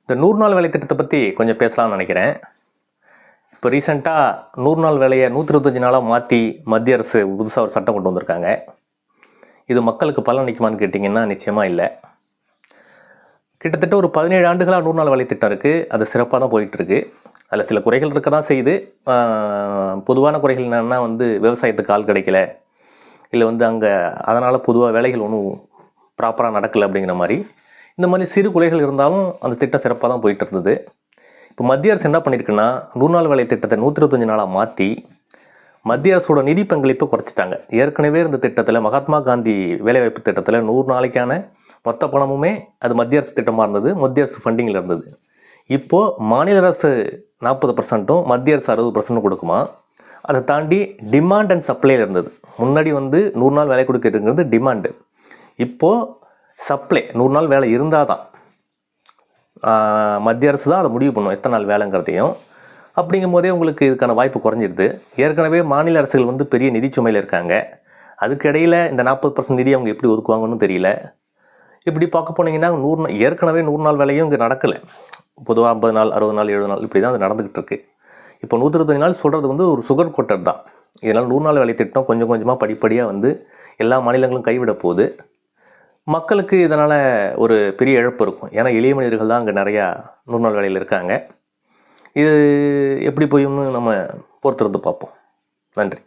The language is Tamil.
இந்த 100 நாள் வேலை திட்டத்தை பற்றி கொஞ்சம் பேசலாம்னு நினைக்கிறேன். இப்போ ரீசெண்டாக 100 நாள் வேலையை 125 நாளாக மாற்றி மத்திய அரசு புதுசாக ஒரு சட்டம் கொண்டு வந்திருக்காங்க. இது மக்களுக்கு பலன் அளிக்குமான்னு கேட்டிங்கன்னா நிச்சயமாக இல்லை. கிட்டத்தட்ட ஒரு 17 ஆண்டுகளாக 100 நாள் வேலை திட்டம் இருக்குது. அது சிறப்பாக தான் போயிட்டுருக்கு. அதில் சில குறைகள் இருக்க தான் செய்யுது. பொதுவான குறைகள் என்னென்னா விவசாயத்துக்கு ஆள் கிடைக்கல, இல்லை அங்கே அதனால் பொதுவாக வேலைகள் ஒன்றும் ப்ராப்பராக நடக்கலை அப்படிங்கிற மாதிரி இந்த மாதிரி சிறு குறைகள் இருந்தாலும் அந்த திட்டம் சிறப்பாக தான் போயிட்டு இருந்தது. இப்போ மத்திய அரசு என்ன பண்ணியிருக்குன்னா 100 நாள் வேலை திட்டத்தை 125 நாளாக மாற்றி மத்திய அரசோட நிதி பங்களிப்பை குறைச்சிட்டாங்க. ஏற்கனவே இருந்த திட்டத்தில் மகாத்மா காந்தி வேலைவாய்ப்பு திட்டத்தில் 100 நாளைக்கான மொத்த பணமுமே அது மத்திய அரசு திட்டமாக இருந்தது, மத்திய அரசு ஃபண்டிங்கில் இருந்தது. இப்போது மாநில அரசு 40%, மத்திய அரசு 60% கொடுக்குமா. அதை தாண்டி டிமாண்ட் அண்ட் சப்ளையில் இருந்தது. முன்னாடி 100 நாள் வேலை கொடுக்கிறது டிமாண்டு. இப்போது சப்ளை 100 நாள் வேலை இருந்தால் தான் மத்திய அரசு தான் அதை முடிவு பண்ணும் எத்தனை நாள் வேலைங்கிறதையும். அப்படிங்கும் போதே உங்களுக்கு இதுக்கான வாய்ப்பு குறைஞ்சிடுது. ஏற்கனவே மாநில அரசுகள் பெரிய நிதி சுமையில் இருக்காங்க. அதுக்கு இடையில் இந்த 40% நிதி அவங்க எப்படி ஒதுக்குவாங்கன்னு தெரியல. இப்படி பார்க்க போனீங்கன்னா ஏற்கனவே 100 நாள் வேலையும் இங்கே நடக்கலை. பொதுவாக 50 நாள் 60 நாள் 70 நாள் இப்படி தான் அது நடந்துக்கிட்டு இருக்கு. இப்போ 125 நாள் சொல்கிறது ஒரு சுகர் கோட்டட் தான். இதனால் 100 நாள் வேலை திட்டம் கொஞ்சம் கொஞ்சமாக படிப்படியாக எல்லா மாநிலங்களும் கைவிட போகுது. மக்களுக்கு இதனால் ஒரு பெரிய இழப்பு இருக்கும். ஏன்னா எளிய மனிதர்கள் தான் அங்கே நிறையா 100 நாள் வேலையில் இருக்காங்க. இது எப்படி போயும்னு நம்ம பொறுத்திருந்து பார்ப்போம். நன்றி.